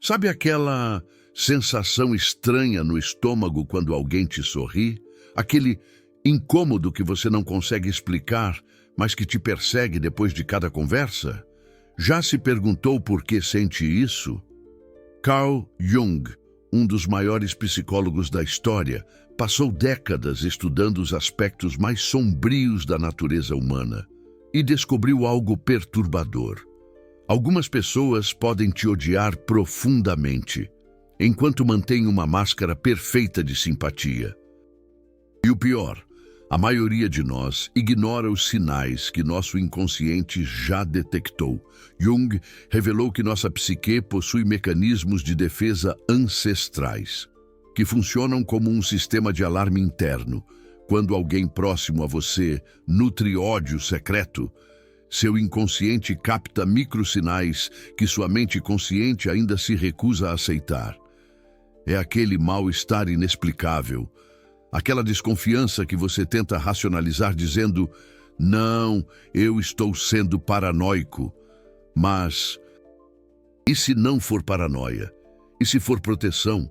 Sabe aquela sensação estranha no estômago quando alguém te sorri? Aquele incômodo que você não consegue explicar, mas que te persegue depois de cada conversa? Já se perguntou por que sente isso? Carl Jung, um dos maiores psicólogos da história, passou décadas estudando os aspectos mais sombrios da natureza humana e descobriu algo perturbador. Algumas pessoas podem te odiar profundamente, enquanto mantêm uma máscara perfeita de simpatia. E o pior, a maioria de nós ignora os sinais que nosso inconsciente já detectou. Jung revelou que nossa psique possui mecanismos de defesa ancestrais, que funcionam como um sistema de alarme interno. Quando alguém próximo a você nutre ódio secreto, seu inconsciente capta microsinais que sua mente consciente ainda se recusa a aceitar. É aquele mal-estar inexplicável, aquela desconfiança que você tenta racionalizar dizendo: não, eu estou sendo paranoico. Mas, e se não for paranoia? E se for proteção?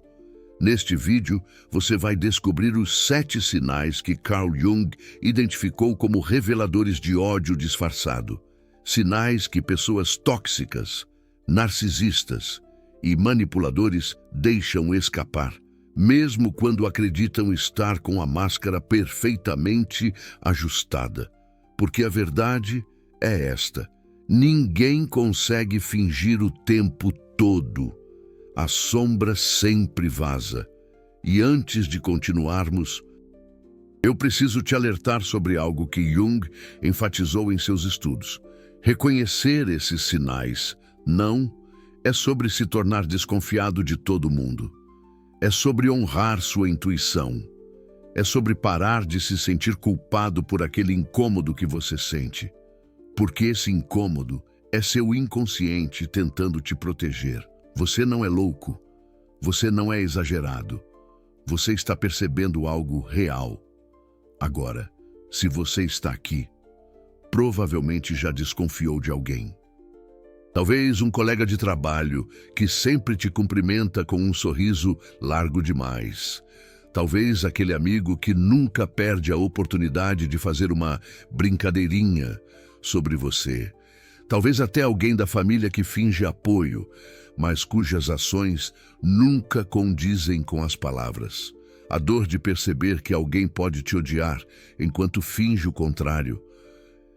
Neste vídeo, você vai descobrir os 7 sinais que Carl Jung identificou como reveladores de ódio disfarçado. Sinais que pessoas tóxicas, narcisistas e manipuladores deixam escapar, mesmo quando acreditam estar com a máscara perfeitamente ajustada. Porque a verdade é esta: ninguém consegue fingir o tempo todo. A sombra sempre vaza. E antes de continuarmos, eu preciso te alertar sobre algo que Jung enfatizou em seus estudos. Reconhecer esses sinais não é sobre se tornar desconfiado de todo mundo. É sobre honrar sua intuição. É sobre parar de se sentir culpado por aquele incômodo que você sente. Porque esse incômodo é seu inconsciente tentando te proteger. Você não é louco. Você não é exagerado. Você está percebendo algo real. Agora, se você está aqui, provavelmente já desconfiou de alguém. Talvez um colega de trabalho que sempre te cumprimenta com um sorriso largo demais. Talvez aquele amigo que nunca perde a oportunidade de fazer uma brincadeirinha sobre você. Talvez até alguém da família que finge apoio, mas cujas ações nunca condizem com as palavras. A dor de perceber que alguém pode te odiar enquanto finge o contrário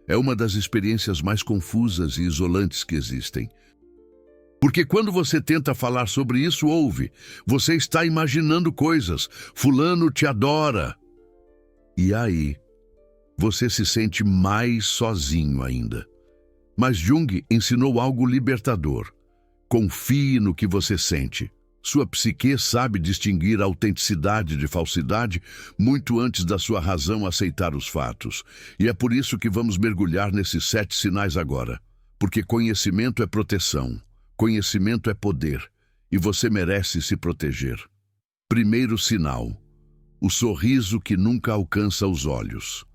é uma das experiências mais confusas e isolantes que existem. Porque quando você tenta falar sobre isso, ouve, você está imaginando coisas. Fulano te adora. E aí, você se sente mais sozinho ainda. Mas Jung ensinou algo libertador. Confie no que você sente. Sua psique sabe distinguir a autenticidade de falsidade muito antes da sua razão aceitar os fatos. E é por isso que vamos mergulhar nesses 7 sinais agora. Porque conhecimento é proteção, conhecimento é poder, e você merece se proteger. Primeiro sinal: o sorriso que nunca alcança os olhos.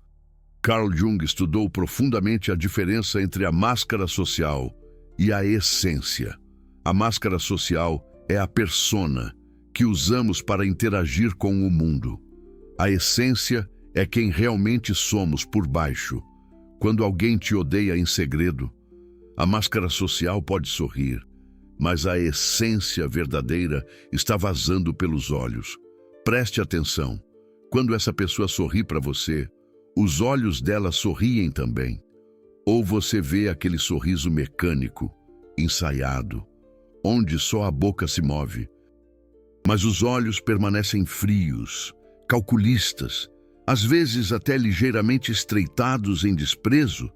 Carl Jung estudou profundamente a diferença entre a máscara social e a essência. A máscara social é a persona que usamos para interagir com o mundo. A essência é quem realmente somos por baixo. Quando alguém te odeia em segredo, a máscara social pode sorrir, mas a essência verdadeira está vazando pelos olhos. Preste atenção. Quando essa pessoa sorri para você, os olhos dela sorriem também. Ou você vê aquele sorriso mecânico, ensaiado, onde só a boca se move, mas os olhos permanecem frios, calculistas, às vezes até ligeiramente estreitados em desprezo.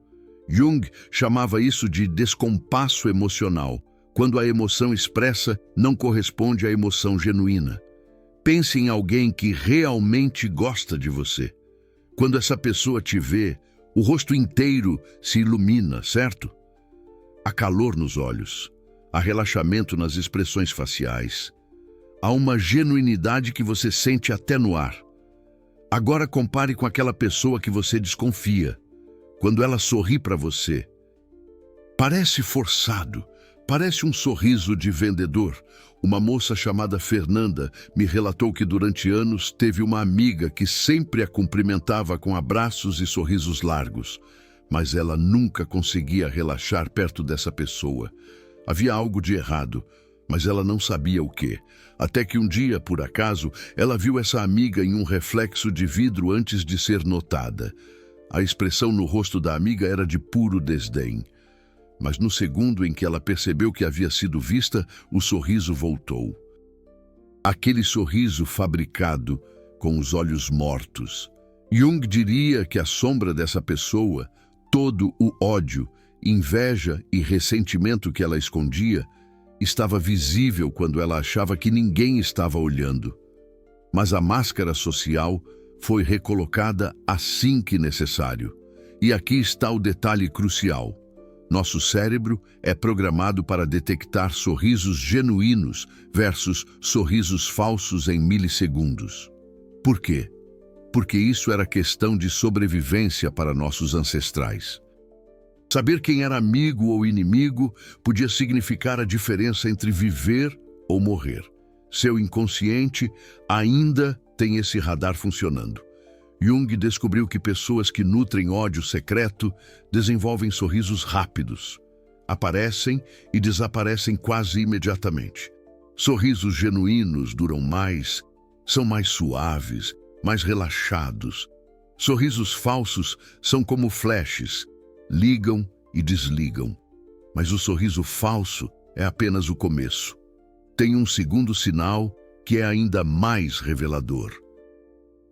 Jung chamava isso de descompasso emocional, quando a emoção expressa não corresponde à emoção genuína. Pense em alguém que realmente gosta de você. Quando essa pessoa te vê, o rosto inteiro se ilumina, certo? Há calor nos olhos. Há relaxamento nas expressões faciais. Há uma genuinidade que você sente até no ar. Agora compare com aquela pessoa que você desconfia. Quando ela sorri para você, parece forçado, parece um sorriso de vendedor, Uma moça chamada Fernanda me relatou que durante anos teve uma amiga que sempre a cumprimentava com abraços e sorrisos largos, mas ela nunca conseguia relaxar perto dessa pessoa. Havia algo de errado, mas ela não sabia o quê. Até que um dia, por acaso, ela viu essa amiga em um reflexo de vidro antes de ser notada. A expressão no rosto da amiga era de puro desdém. Mas no segundo em que ela percebeu que havia sido vista, o sorriso voltou. Aquele sorriso fabricado com os olhos mortos. Jung diria que a sombra dessa pessoa, todo o ódio, inveja e ressentimento que ela escondia, estava visível quando ela achava que ninguém estava olhando. Mas a máscara social foi recolocada assim que necessário. E aqui está o detalhe crucial. Nosso cérebro é programado para detectar sorrisos genuínos versus sorrisos falsos em milissegundos. Por quê? Porque isso era questão de sobrevivência para nossos ancestrais. Saber quem era amigo ou inimigo podia significar a diferença entre viver ou morrer. Seu inconsciente ainda tem esse radar funcionando. Jung descobriu que pessoas que nutrem ódio secreto desenvolvem sorrisos rápidos. Aparecem e desaparecem quase imediatamente. Sorrisos genuínos duram mais, são mais suaves, mais relaxados. Sorrisos falsos são como flashes, ligam e desligam. Mas o sorriso falso é apenas o começo. Tem um segundo sinal que é ainda mais revelador.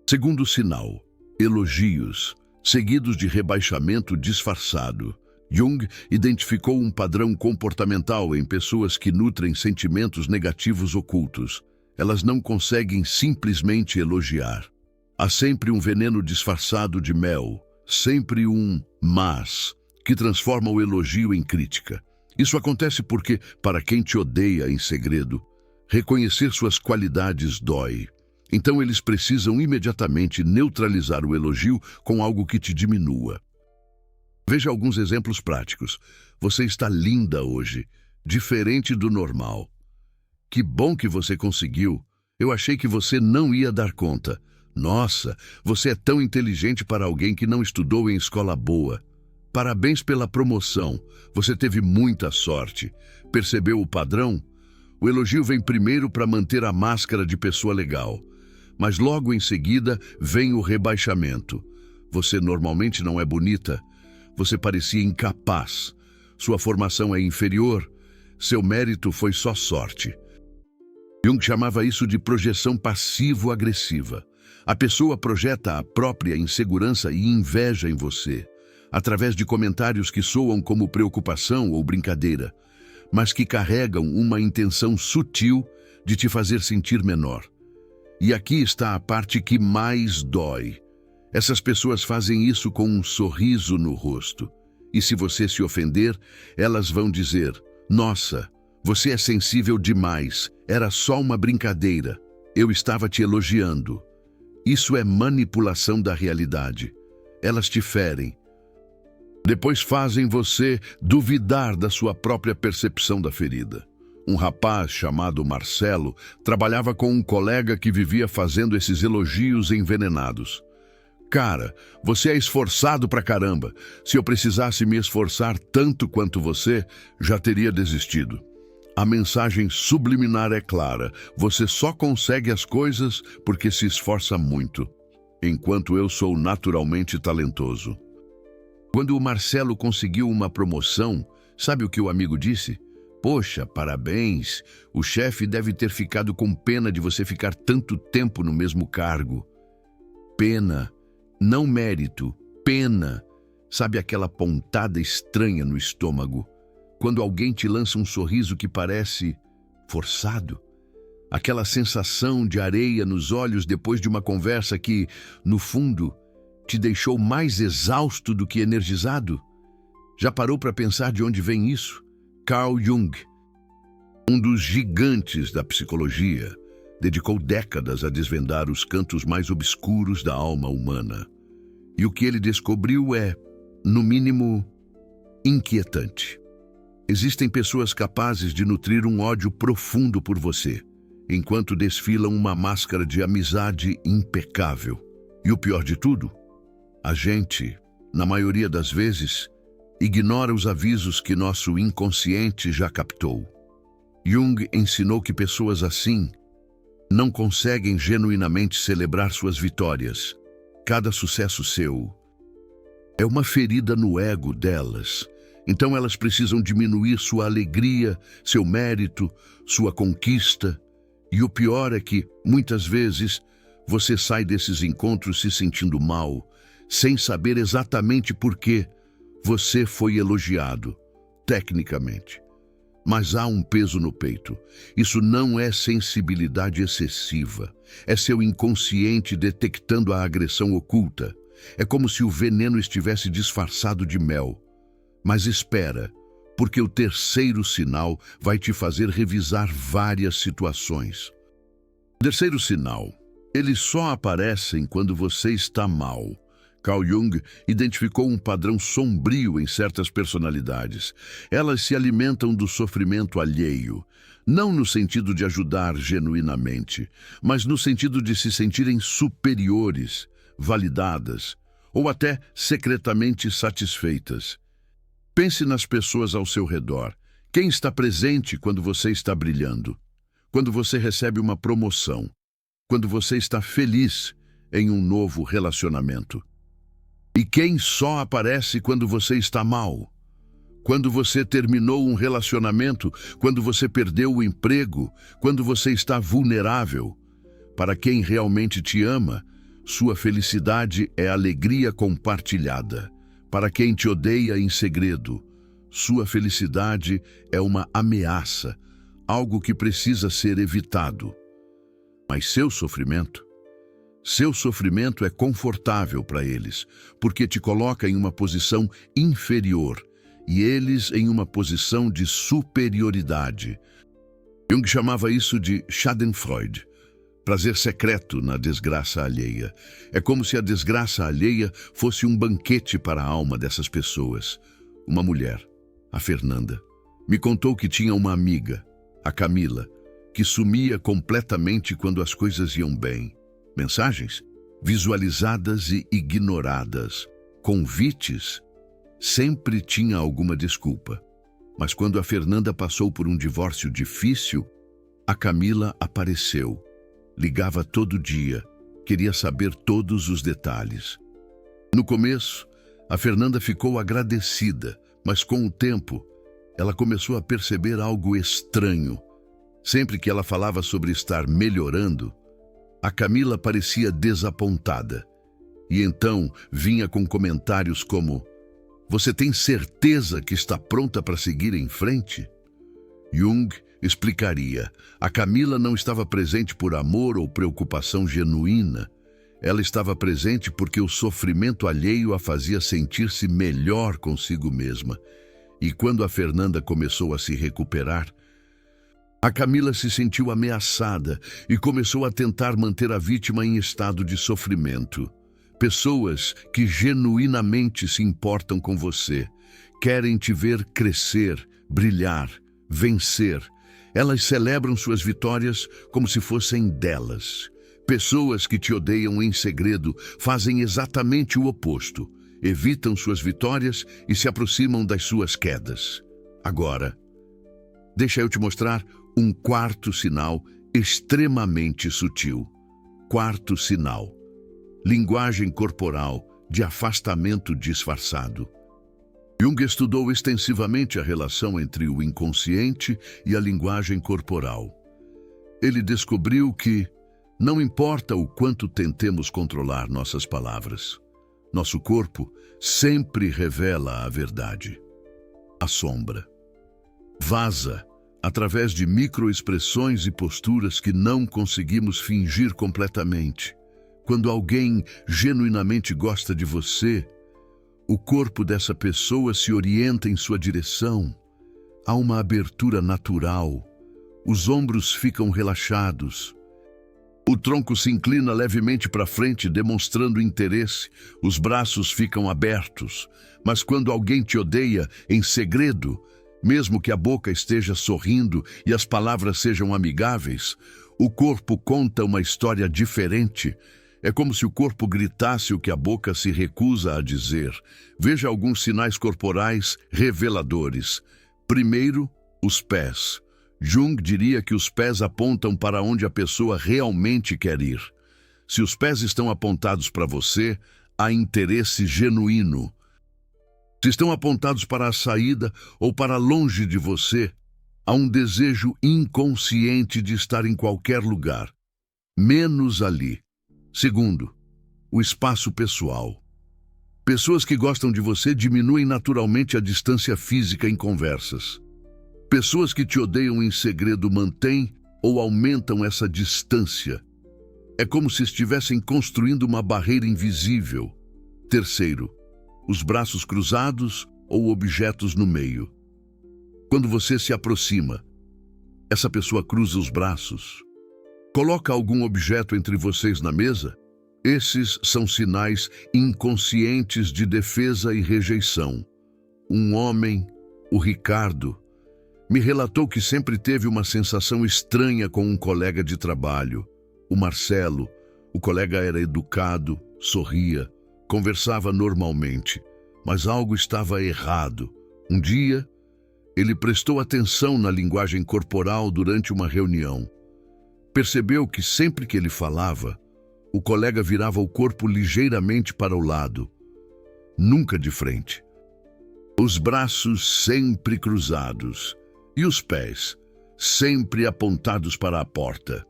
Segundo sinal, elogios, seguidos de rebaixamento disfarçado. Jung identificou um padrão comportamental em pessoas que nutrem sentimentos negativos ocultos. Elas não conseguem simplesmente elogiar. Há sempre um veneno disfarçado de mel, sempre um mas, que transforma o elogio em crítica. Isso acontece porque, para quem te odeia em segredo, reconhecer suas qualidades dói. Então eles precisam imediatamente neutralizar o elogio com algo que te diminua. Veja alguns exemplos práticos. Você está linda hoje, diferente do normal. Que bom que você conseguiu. Eu achei que você não ia dar conta. Nossa, você é tão inteligente para alguém que não estudou em escola boa. Parabéns pela promoção. Você teve muita sorte. Percebeu o padrão? O elogio vem primeiro para manter a máscara de pessoa legal. Mas logo em seguida vem o rebaixamento. Você normalmente não é bonita. Você parecia incapaz. Sua formação é inferior. Seu mérito foi só sorte. Jung chamava isso de projeção passivo-agressiva. A pessoa projeta a própria insegurança e inveja em você, através de comentários que soam como preocupação ou brincadeira, mas que carregam uma intenção sutil de te fazer sentir menor. E aqui está a parte que mais dói. Essas pessoas fazem isso com um sorriso no rosto. E se você se ofender, elas vão dizer: "Nossa, você é sensível demais. Era só uma brincadeira. Eu estava te elogiando." Isso é manipulação da realidade. Elas te ferem. Depois fazem você duvidar da sua própria percepção da ferida. Um rapaz chamado Marcelo trabalhava com um colega que vivia fazendo esses elogios envenenados. "Cara, você é esforçado pra caramba. Se eu precisasse me esforçar tanto quanto você, já teria desistido." A mensagem subliminar é clara. Você só consegue as coisas porque se esforça muito, enquanto eu sou naturalmente talentoso. Quando o Marcelo conseguiu uma promoção, sabe o que o amigo disse? "Poxa, parabéns. O chefe deve ter ficado com pena de você ficar tanto tempo no mesmo cargo." Pena, não mérito, pena. Sabe aquela pontada estranha no estômago? Quando alguém te lança um sorriso que parece forçado? Aquela sensação de areia nos olhos depois de uma conversa que, no fundo, te deixou mais exausto do que energizado? Já parou para pensar de onde vem isso? Carl Jung, um dos gigantes da psicologia, dedicou décadas a desvendar os cantos mais obscuros da alma humana. E o que ele descobriu é, no mínimo, inquietante. Existem pessoas capazes de nutrir um ódio profundo por você, enquanto desfilam uma máscara de amizade impecável. E o pior de tudo, a gente, na maioria das vezes, ignora os avisos que nosso inconsciente já captou. Jung ensinou que pessoas assim não conseguem genuinamente celebrar suas vitórias. Cada sucesso seu é uma ferida no ego delas. Então elas precisam diminuir sua alegria, seu mérito, sua conquista. E o pior é que, muitas vezes, você sai desses encontros se sentindo mal, sem saber exatamente por que você foi elogiado, tecnicamente. Mas há um peso no peito. Isso não é sensibilidade excessiva. É seu inconsciente detectando a agressão oculta. É como se o veneno estivesse disfarçado de mel. Mas espera, porque o terceiro sinal vai te fazer revisar várias situações. O terceiro sinal, eles só aparecem quando você está mal. Carl Jung identificou um padrão sombrio em certas personalidades. Elas se alimentam do sofrimento alheio, não no sentido de ajudar genuinamente, mas no sentido de se sentirem superiores, validadas ou até secretamente satisfeitas. Pense nas pessoas ao seu redor. Quem está presente quando você está brilhando? Quando você recebe uma promoção? Quando você está feliz em um novo relacionamento? E quem só aparece quando você está mal? Quando você terminou um relacionamento, quando você perdeu o emprego, quando você está vulnerável? Para quem realmente te ama, sua felicidade é alegria compartilhada. Para quem te odeia em segredo, sua felicidade é uma ameaça, algo que precisa ser evitado. Mas seu sofrimento é confortável para eles, porque te coloca em uma posição inferior e eles em uma posição de superioridade. Jung chamava isso de Schadenfreude, prazer secreto na desgraça alheia. É como se a desgraça alheia fosse um banquete para a alma dessas pessoas. Uma mulher, a Fernanda, me contou que tinha uma amiga, a Camila, que sumia completamente quando as coisas iam bem. Mensagens visualizadas e ignoradas, convites, sempre tinha alguma desculpa. Mas quando a Fernanda passou por um divórcio difícil, a Camila apareceu. Ligava todo dia, queria saber todos os detalhes. No começo, a Fernanda ficou agradecida, mas com o tempo, ela começou a perceber algo estranho. Sempre que ela falava sobre estar melhorando, a Camila parecia desapontada. E então vinha com comentários como: "Você tem certeza que está pronta para seguir em frente?" Jung explicaria: a Camila não estava presente por amor ou preocupação genuína. Ela estava presente porque o sofrimento alheio a fazia sentir-se melhor consigo mesma. E quando a Fernanda começou a se recuperar, a Camila se sentiu ameaçada e começou a tentar manter a vítima em estado de sofrimento. Pessoas que genuinamente se importam com você, querem te ver crescer, brilhar, vencer. Elas celebram suas vitórias como se fossem delas. Pessoas que te odeiam em segredo fazem exatamente o oposto. Evitam suas vitórias e se aproximam das suas quedas. Agora, deixa eu te mostrar um quarto sinal extremamente sutil. Quarto sinal: linguagem corporal de afastamento disfarçado. Jung estudou extensivamente a relação entre o inconsciente e a linguagem corporal. Ele descobriu que não importa o quanto tentemos controlar nossas palavras, nosso corpo sempre revela a verdade. Assombra. Vaza através de microexpressões e posturas que não conseguimos fingir completamente. Quando alguém genuinamente gosta de você, o corpo dessa pessoa se orienta em sua direção. Há uma abertura natural. Os ombros ficam relaxados. O tronco se inclina levemente para frente, demonstrando interesse. Os braços ficam abertos. Mas quando alguém te odeia em segredo, Mesmo que a boca esteja sorrindo e as palavras sejam amigáveis, o corpo conta uma história diferente. É como se o corpo gritasse o que a boca se recusa a dizer. Veja alguns sinais corporais reveladores. Primeiro, os pés. Jung diria que os pés apontam para onde a pessoa realmente quer ir. Se os pés estão apontados para você, há interesse genuíno. Se estão apontados para a saída ou para longe de você, há um desejo inconsciente de estar em qualquer lugar, menos ali. Segundo, o espaço pessoal. Pessoas que gostam de você diminuem naturalmente a distância física em conversas. Pessoas que te odeiam em segredo mantêm ou aumentam essa distância. É como se estivessem construindo uma barreira invisível. Terceiro, os braços cruzados ou objetos no meio. Quando você se aproxima, essa pessoa cruza os braços. Coloca algum objeto entre vocês na mesa? Esses são sinais inconscientes de defesa e rejeição. Um homem, o Ricardo, me relatou que sempre teve uma sensação estranha com um colega de trabalho. O Marcelo, o colega era educado, sorria, conversava normalmente, mas algo estava errado. Um dia, ele prestou atenção na linguagem corporal durante uma reunião. Percebeu que sempre que ele falava, o colega virava o corpo ligeiramente para o lado, nunca de frente. Os braços sempre cruzados e os pés sempre apontados para a porta.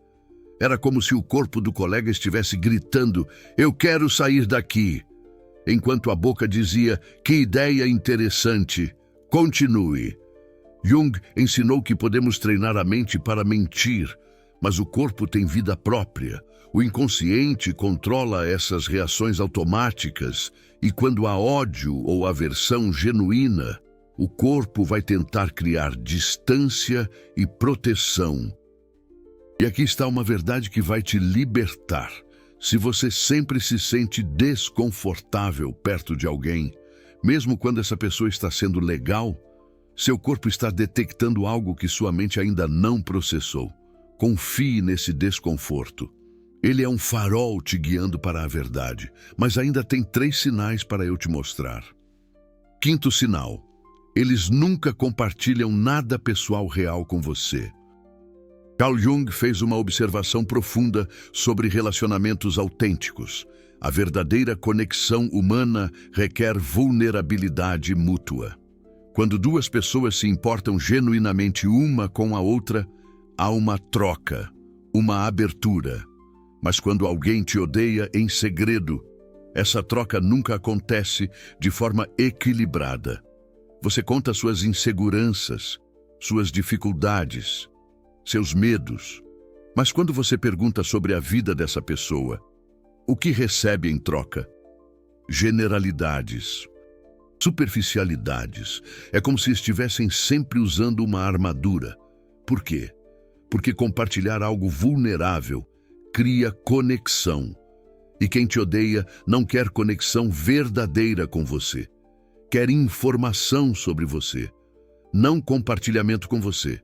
Era como se o corpo do colega estivesse gritando: "Eu quero sair daqui", enquanto a boca dizia: "Que ideia interessante, continue". Jung ensinou que podemos treinar a mente para mentir, mas o corpo tem vida própria. O inconsciente controla essas reações automáticas e quando há ódio ou aversão genuína, o corpo vai tentar criar distância e proteção. E aqui está uma verdade que vai te libertar. Se você sempre se sente desconfortável perto de alguém, mesmo quando essa pessoa está sendo legal, seu corpo está detectando algo que sua mente ainda não processou. Confie nesse desconforto. Ele é um farol te guiando para a verdade, mas ainda tem 3 sinais para eu te mostrar. Quinto sinal: eles nunca compartilham nada pessoal real com você. Carl Jung fez uma observação profunda sobre relacionamentos autênticos. A verdadeira conexão humana requer vulnerabilidade mútua. Quando 2 pessoas se importam genuinamente uma com a outra, há uma troca, uma abertura. Mas quando alguém te odeia em segredo, essa troca nunca acontece de forma equilibrada. Você conta suas inseguranças, suas dificuldades, seus medos. Mas quando você pergunta sobre a vida dessa pessoa, o que recebe em troca? Generalidades, superficialidades. É como se estivessem sempre usando uma armadura. Por quê? Porque compartilhar algo vulnerável cria conexão. E quem te odeia não quer conexão verdadeira com você. Quer informação sobre você, não compartilhamento com você.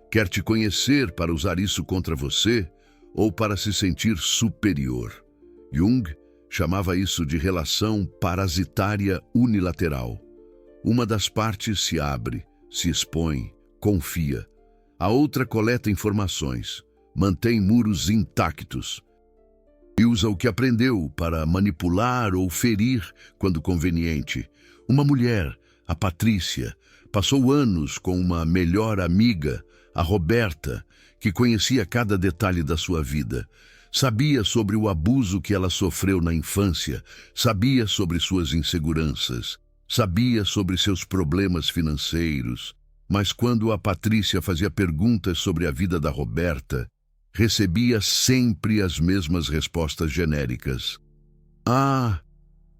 Quer te conhecer para usar isso contra você ou para se sentir superior. Jung chamava isso de relação parasitária unilateral. Uma das partes se abre, se expõe, confia. A outra coleta informações, mantém muros intactos e usa o que aprendeu para manipular ou ferir quando conveniente. Uma mulher, a Patrícia, passou anos com uma melhor amiga, a Roberta, que conhecia cada detalhe da sua vida. Sabia sobre o abuso que ela sofreu na infância, sabia sobre suas inseguranças, sabia sobre seus problemas financeiros. Mas quando a Patrícia fazia perguntas sobre a vida da Roberta, recebia sempre as mesmas respostas genéricas. "Ah,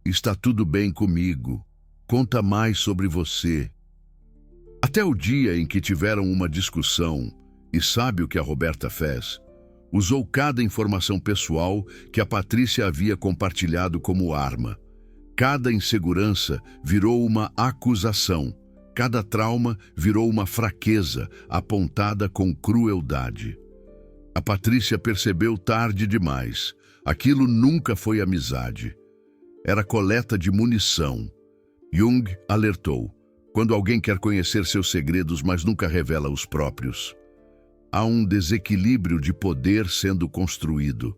está tudo bem comigo. Conta mais sobre você." Até o dia em que tiveram uma discussão, e sabe o que a Roberta fez? Usou cada informação pessoal que a Patrícia havia compartilhado como arma. Cada insegurança virou uma acusação. Cada trauma virou uma fraqueza apontada com crueldade. A Patrícia percebeu tarde demais. Aquilo nunca foi amizade. Era coleta de munição. Jung alertou: quando alguém quer conhecer seus segredos, mas nunca revela os próprios, há um desequilíbrio de poder sendo construído.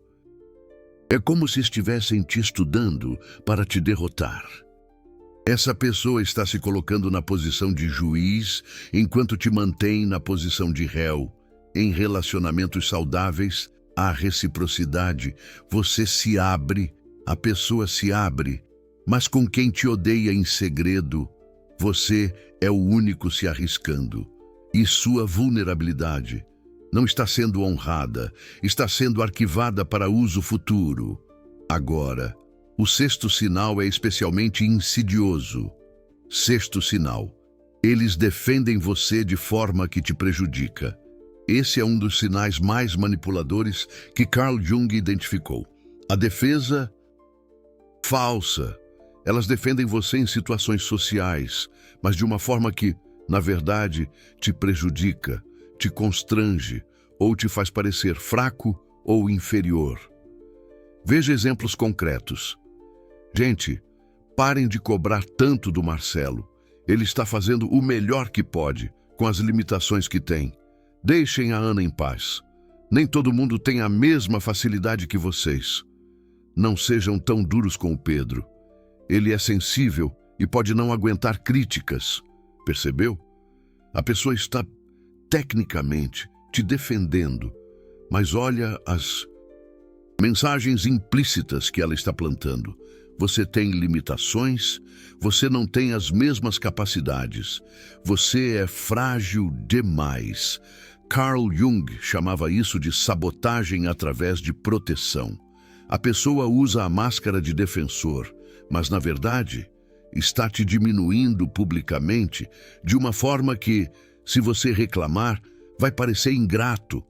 É como se estivessem te estudando para te derrotar. Essa pessoa está se colocando na posição de juiz, enquanto te mantém na posição de réu. Em relacionamentos saudáveis, há reciprocidade. Você se abre, a pessoa se abre, mas com quem te odeia em segredo, você é o único se arriscando. E sua vulnerabilidade não está sendo honrada, está sendo arquivada para uso futuro. Agora, o sexto sinal é especialmente insidioso. Sexto sinal: eles defendem você de forma que te prejudica. Esse é um dos sinais mais manipuladores que Carl Jung identificou. A defesa falsa. Elas defendem você em situações sociais, mas de uma forma que, na verdade, te prejudica, te constrange ou te faz parecer fraco ou inferior. Veja exemplos concretos. Gente, parem de cobrar tanto do Marcelo. Ele está fazendo o melhor que pode, com as limitações que tem. Deixem a Ana em paz. Nem todo mundo tem a mesma facilidade que vocês. Não sejam tão duros com o Pedro. Ele é sensível e pode não aguentar críticas. Percebeu? A pessoa está, tecnicamente, te defendendo, mas olha as mensagens implícitas que ela está plantando. Você tem limitações, você não tem as mesmas capacidades, você é frágil demais. Carl Jung chamava isso de sabotagem através de proteção. A pessoa usa a máscara de defensor, mas, na verdade, está te diminuindo publicamente de uma forma que, se você reclamar, vai parecer ingrato.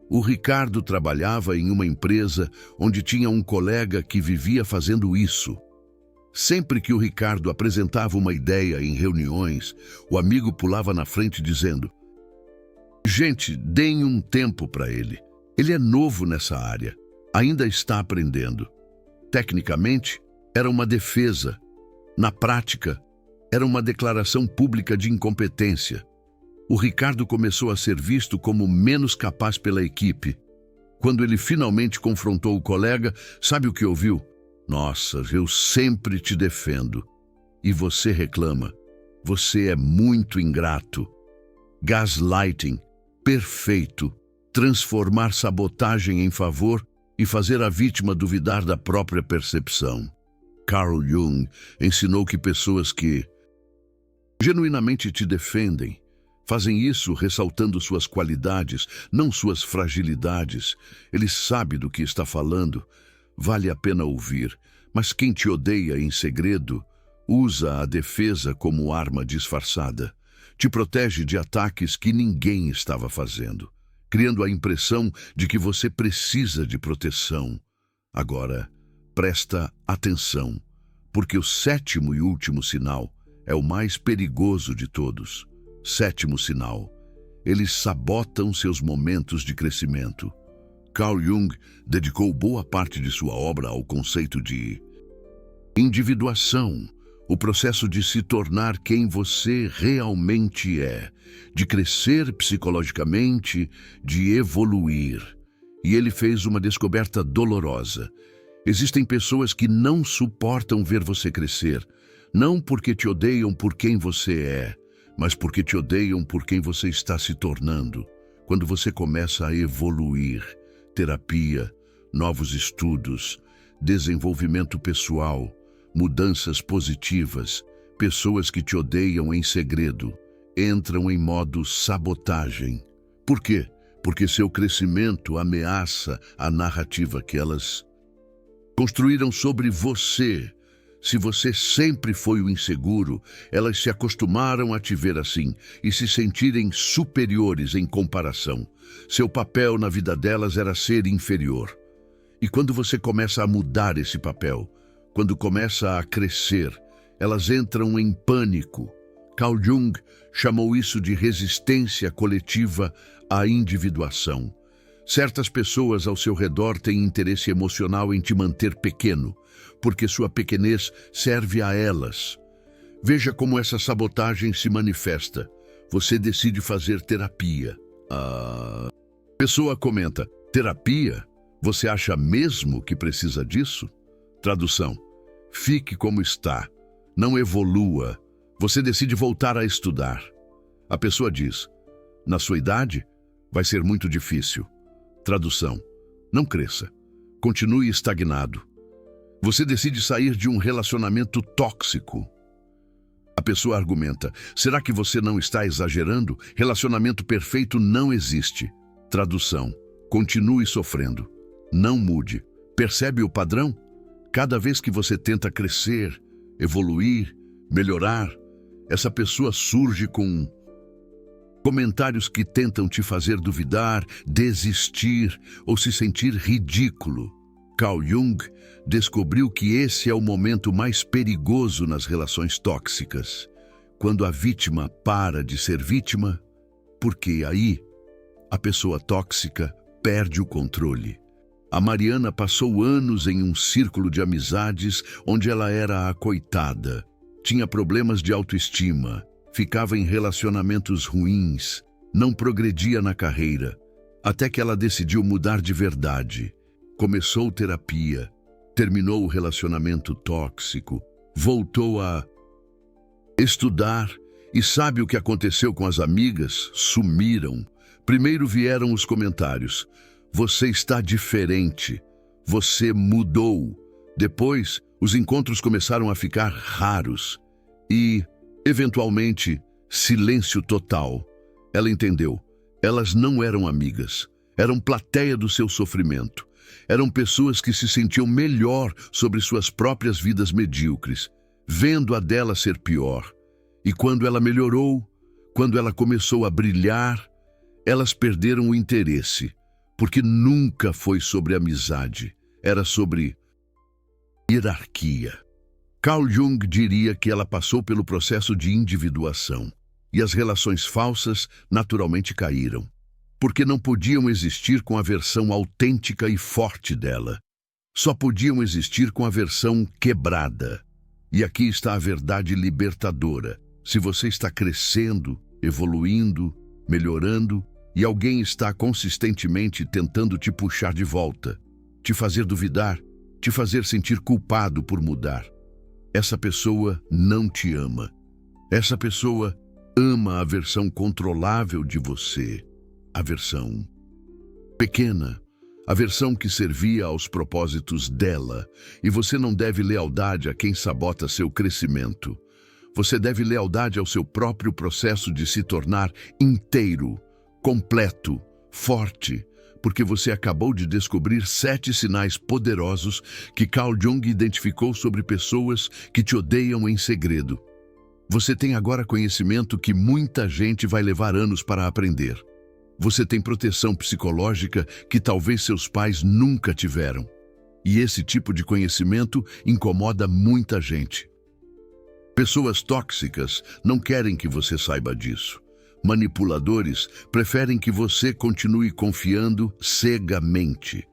O Ricardo trabalhava em uma empresa onde tinha um colega que vivia fazendo isso. Sempre que o Ricardo apresentava uma ideia em reuniões, o amigo pulava na frente dizendo: gente, deem um tempo para ele. Ele é novo nessa área, ainda está aprendendo. Tecnicamente, era uma defesa. Na prática, era uma declaração pública de incompetência. O Ricardo começou a ser visto como menos capaz pela equipe. Quando ele finalmente confrontou o colega, sabe o que ouviu? Nossa, eu sempre te defendo. E você reclama. Você é muito ingrato. Gaslighting. Perfeito. Transformar sabotagem em favor e fazer a vítima duvidar da própria percepção. Carl Jung ensinou que pessoas que genuinamente te defendem fazem isso ressaltando suas qualidades, não suas fragilidades. Ele sabe do que está falando. Vale a pena ouvir. Mas quem te odeia em segredo usa a defesa como arma disfarçada. Te protege de ataques que ninguém estava fazendo, criando a impressão de que você precisa de proteção. Agora, presta atenção, porque o sétimo e último sinal é o mais perigoso de todos. Sétimo sinal: eles sabotam seus momentos de crescimento. Carl Jung dedicou boa parte de sua obra ao conceito de individuação, o processo de se tornar quem você realmente é, de crescer psicologicamente, de evoluir. E ele fez uma descoberta dolorosa. Existem pessoas que não suportam ver você crescer, não porque te odeiam por quem você é, mas porque te odeiam por quem você está se tornando. Quando você começa a evoluir, terapia, novos estudos, desenvolvimento pessoal, mudanças positivas, pessoas que te odeiam em segredo entram em modo sabotagem. Por quê? Porque seu crescimento ameaça a narrativa que elas construíram sobre você. Se você sempre foi o inseguro, elas se acostumaram a te ver assim e se sentirem superiores em comparação. Seu papel na vida delas era ser inferior. E quando você começa a mudar esse papel, quando começa a crescer, elas entram em pânico. Carl Jung chamou isso de resistência coletiva à individuação. Certas pessoas ao seu redor têm interesse emocional em te manter pequeno, porque sua pequenez serve a elas. Veja como essa sabotagem se manifesta. Você decide fazer terapia. A pessoa comenta: terapia? Você acha mesmo que precisa disso? Tradução: fique como está. Não evolua. Você decide voltar a estudar. A pessoa diz: na sua idade, vai ser muito difícil. Tradução: não cresça. Continue estagnado. Você decide sair de um relacionamento tóxico. A pessoa argumenta: será que você não está exagerando? Relacionamento perfeito não existe. Tradução: continue sofrendo. Não mude. Percebe o padrão? Cada vez que você tenta crescer, evoluir, melhorar, essa pessoa surge com comentários que tentam te fazer duvidar, desistir ou se sentir ridículo. Carl Jung descobriu que esse é o momento mais perigoso nas relações tóxicas, quando a vítima para de ser vítima, porque aí a pessoa tóxica perde o controle. A Mariana passou anos em um círculo de amizades onde ela era a coitada, tinha problemas de autoestima, ficava em relacionamentos ruins, não progredia na carreira, até que ela decidiu mudar de verdade. Começou terapia, terminou o relacionamento tóxico, voltou a estudar e sabe o que aconteceu com as amigas? Sumiram. Primeiro vieram os comentários: você está diferente, você mudou. Depois, os encontros começaram a ficar raros e, eventualmente, silêncio total. Ela entendeu. Elas não eram amigas, eram plateia do seu sofrimento. Eram pessoas que se sentiam melhor sobre suas próprias vidas medíocres, vendo a dela ser pior. E quando ela melhorou, quando ela começou a brilhar, elas perderam o interesse, porque nunca foi sobre amizade, era sobre hierarquia. Carl Jung diria que ela passou pelo processo de individuação, e as relações falsas naturalmente caíram, porque não podiam existir com a versão autêntica e forte dela. Só podiam existir com a versão quebrada. E aqui está a verdade libertadora. Se você está crescendo, evoluindo, melhorando, e alguém está consistentemente tentando te puxar de volta, te fazer duvidar, te fazer sentir culpado por mudar, essa pessoa não te ama. Essa pessoa ama a versão controlável de você, a versão pequena, a versão que servia aos propósitos dela, e você não deve lealdade a quem sabota seu crescimento. Você deve lealdade ao seu próprio processo de se tornar inteiro, completo, forte, porque você acabou de descobrir 7 sinais poderosos que Carl Jung identificou sobre pessoas que te odeiam em segredo. Você tem agora conhecimento que muita gente vai levar anos para aprender. Você tem proteção psicológica que talvez seus pais nunca tiveram. E esse tipo de conhecimento incomoda muita gente. Pessoas tóxicas não querem que você saiba disso. Manipuladores preferem que você continue confiando cegamente.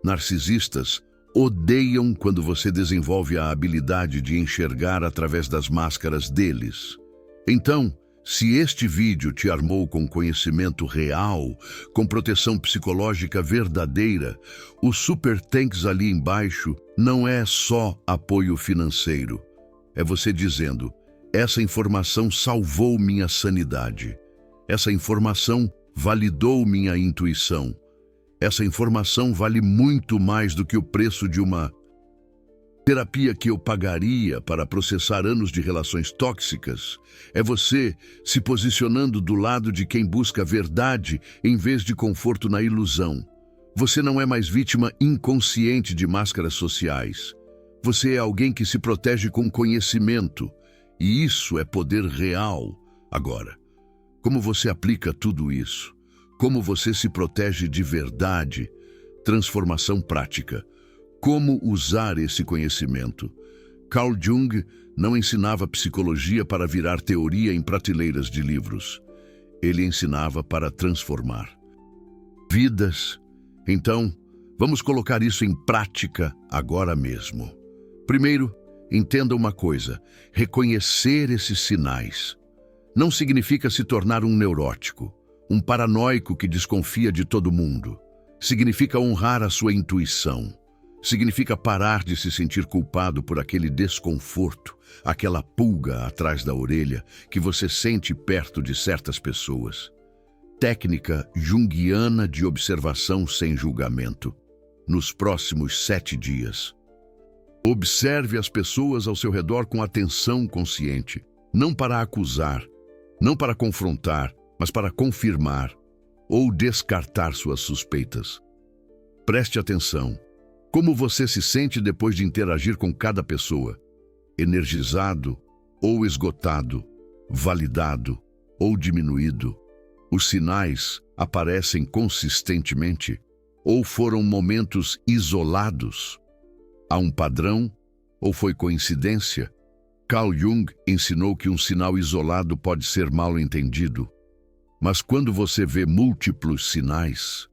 Narcisistas odeiam quando você desenvolve a habilidade de enxergar através das máscaras deles. Então, se este vídeo te armou com conhecimento real, com proteção psicológica verdadeira, o Super Thanks ali embaixo não é só apoio financeiro. É você dizendo: essa informação salvou minha sanidade. Essa informação validou minha intuição. Essa informação vale muito mais do que o preço de uma terapia que eu pagaria para processar anos de relações tóxicas. É você se posicionando do lado de quem busca a verdade em vez de conforto na ilusão. Você não é mais vítima inconsciente de máscaras sociais. Você é alguém que se protege com conhecimento. E isso é poder real. Agora, como você aplica tudo isso? Como você se protege de verdade? Transformação prática. Como usar esse conhecimento? Carl Jung não ensinava psicologia para virar teoria em prateleiras de livros. Ele ensinava para transformar vidas. Então, vamos colocar isso em prática agora mesmo. Primeiro, entenda uma coisa: reconhecer esses sinais não significa se tornar um neurótico, um paranoico que desconfia de todo mundo. Significa honrar a sua intuição. Significa parar de se sentir culpado por aquele desconforto, aquela pulga atrás da orelha que você sente perto de certas pessoas. Técnica junguiana de observação sem julgamento. Nos próximos 7 dias, observe as pessoas ao seu redor com atenção consciente, não para acusar, não para confrontar, mas para confirmar ou descartar suas suspeitas. Preste atenção. Como você se sente depois de interagir com cada pessoa? Energizado ou esgotado? Validado ou diminuído? Os sinais aparecem consistentemente ou foram momentos isolados? Há um padrão ou foi coincidência? Carl Jung ensinou que um sinal isolado pode ser mal entendido. Mas quando você vê múltiplos sinais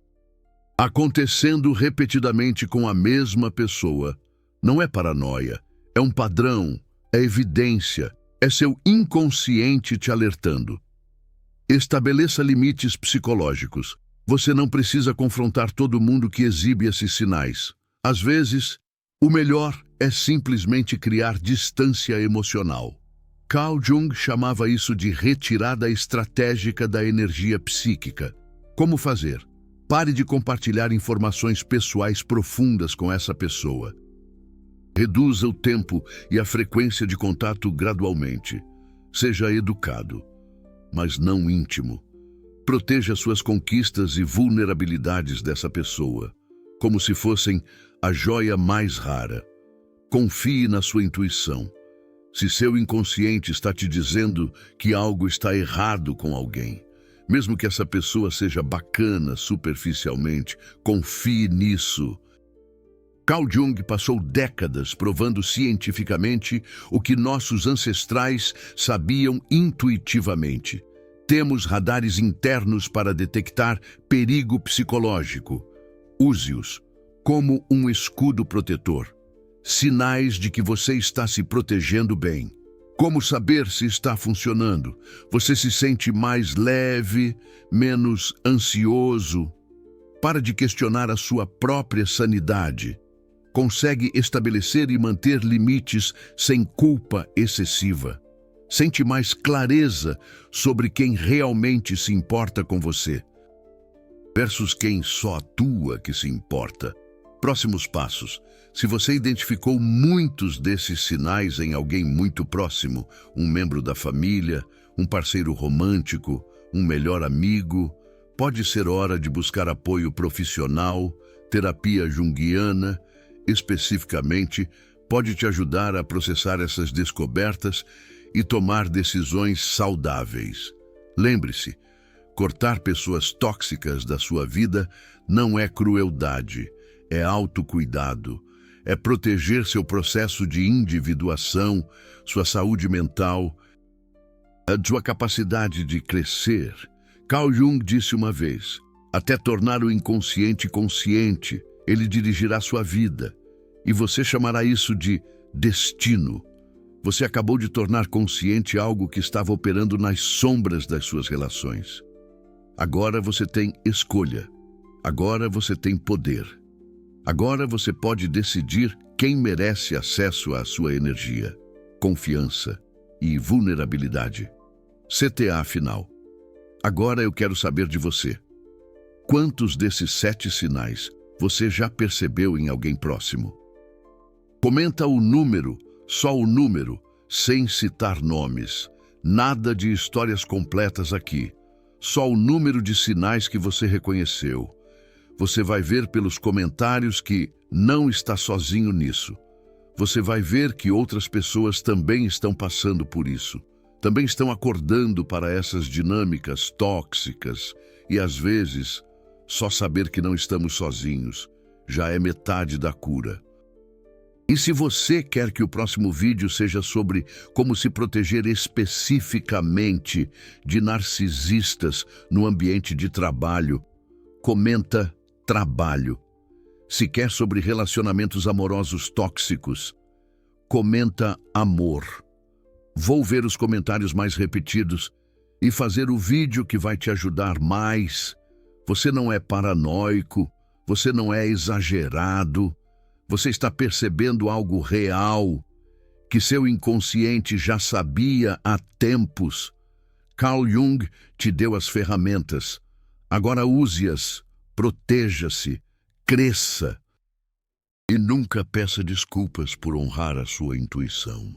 acontecendo repetidamente com a mesma pessoa, não é paranoia, é um padrão, é evidência, é seu inconsciente te alertando. Estabeleça limites psicológicos. Você não precisa confrontar todo mundo que exibe esses sinais. Às vezes, o melhor é simplesmente criar distância emocional. Carl Jung chamava isso de retirada estratégica da energia psíquica. Como fazer? Pare de compartilhar informações pessoais profundas com essa pessoa. Reduza o tempo e a frequência de contato gradualmente. Seja educado, mas não íntimo. Proteja suas conquistas e vulnerabilidades dessa pessoa, como se fossem a joia mais rara. Confie na sua intuição. Se seu inconsciente está te dizendo que algo está errado com alguém, mesmo que essa pessoa seja bacana superficialmente, confie nisso. Carl Jung passou décadas provando cientificamente o que nossos ancestrais sabiam intuitivamente. Temos radares internos para detectar perigo psicológico. Use-os como um escudo protetor. Sinais de que você está se protegendo bem. Como saber se está funcionando? Você se sente mais leve, menos ansioso? Para de questionar a sua própria sanidade. Consegue estabelecer e manter limites sem culpa excessiva. Sente mais clareza sobre quem realmente se importa com você, versus quem só atua que se importa. Próximos passos. Se você identificou muitos desses sinais em alguém muito próximo, um membro da família, um parceiro romântico, um melhor amigo, pode ser hora de buscar apoio profissional. Terapia junguiana, especificamente, pode te ajudar a processar essas descobertas e tomar decisões saudáveis. Lembre-se, cortar pessoas tóxicas da sua vida não é crueldade, é autocuidado. É proteger seu processo de individuação, sua saúde mental, a sua capacidade de crescer. Carl Jung disse uma vez: até tornar o inconsciente consciente, ele dirigirá sua vida. E você chamará isso de destino. Você acabou de tornar consciente algo que estava operando nas sombras das suas relações. Agora você tem escolha. Agora você tem poder. Agora você pode decidir quem merece acesso à sua energia, confiança e vulnerabilidade. CTA final. Agora eu quero saber de você. Quantos desses 7 sinais você já percebeu em alguém próximo? Comenta o número, só o número, sem citar nomes. Nada de histórias completas aqui. Só o número de sinais que você reconheceu. Você vai ver pelos comentários que não está sozinho nisso. Você vai ver que outras pessoas também estão passando por isso. Também estão acordando para essas dinâmicas tóxicas. E às vezes, só saber que não estamos sozinhos já é metade da cura. E se você quer que o próximo vídeo seja sobre como se proteger especificamente de narcisistas no ambiente de trabalho, comenta trabalho. Se quer sobre relacionamentos amorosos tóxicos, comenta amor. Vou ver os comentários mais repetidos e fazer o vídeo que vai te ajudar mais. Você não é paranoico, você não é exagerado, você está percebendo algo real, que seu inconsciente já sabia há tempos. Carl Jung te deu as ferramentas. Agora use-as, proteja-se, cresça. E nunca peça desculpas por honrar a sua intuição.